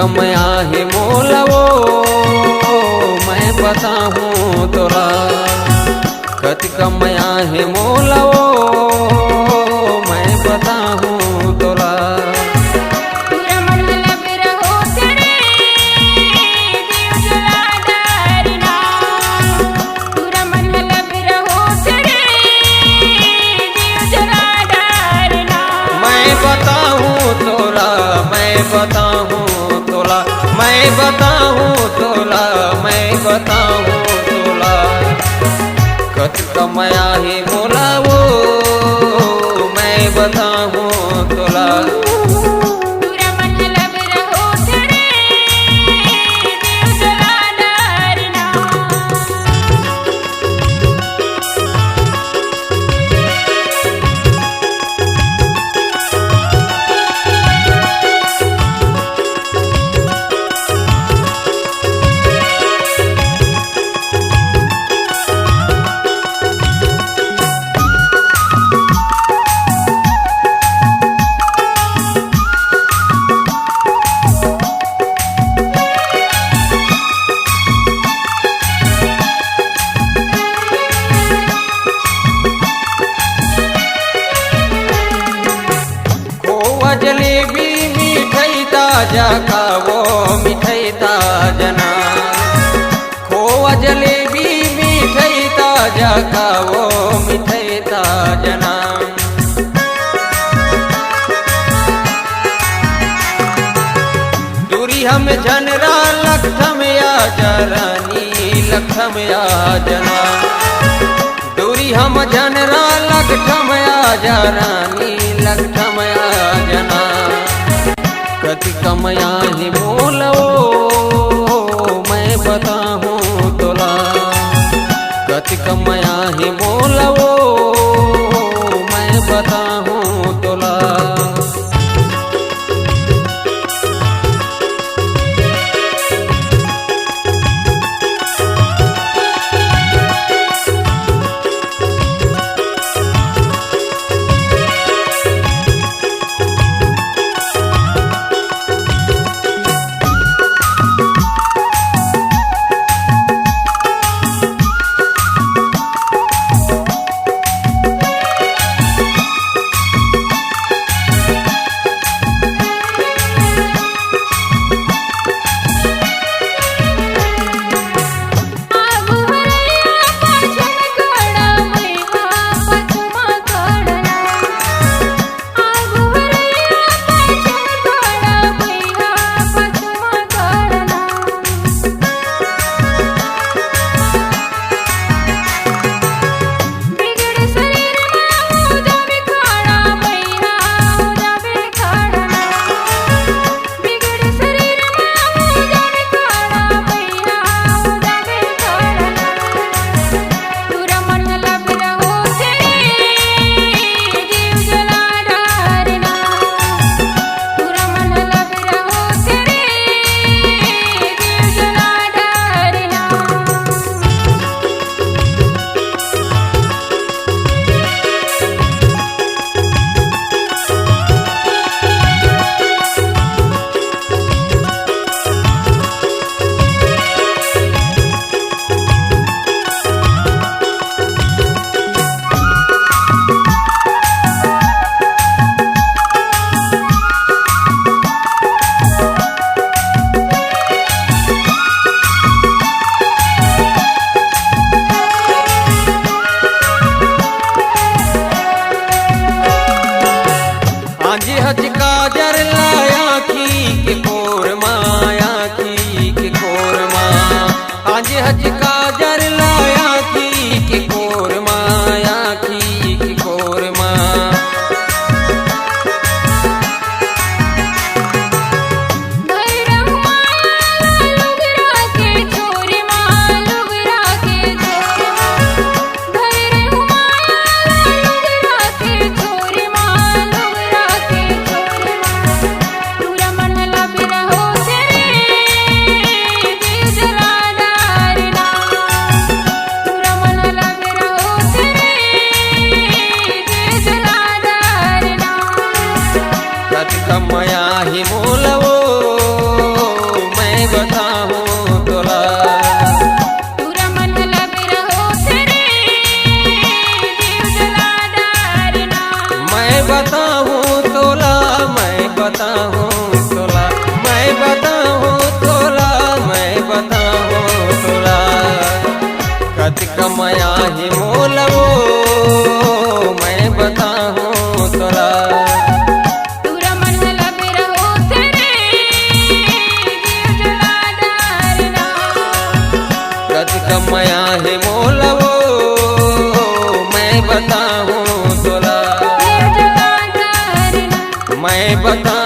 कमया है मोलवो मैं बताऊं तोला। कति कमया है मोलवो मैं बताऊं तोला। बताऊं तोला मैं बताऊं तोला मैं बताऊं तोला। कत कमया है मोला वो मैं बताऊं तोला। जलेबी मिठाई ताजा खावो मिठाई ताजना। खोवा जलेबी मिठाई ताजा खावो मिठाई ताजना। दूरी हम झनरा लखम या जरानी लखम या जना। दूरी हम झनरा लखम या जरानी लखम या जना। कति कमया है मोलवो मैं बताऊं तोला। कति कमया है मोलवो मैं बताऊं तोला। काजर लाया की के कोर माया की के कोर माँ। आज हज काजर लाया की के कोर माया की के कोर माँ। कमया ही मोलवो बताऊं तोला, मैं बताऊं तोला, मैं बताऊं तोला। कतिक माया ही मोलवो मैं बताऊं तोला। तोरा मन लगे रहो तेरे दिल जला डारना। कतिक माया ही मोलवो मैं बताऊं तोला, दिल जला डारना। मैं बताऊं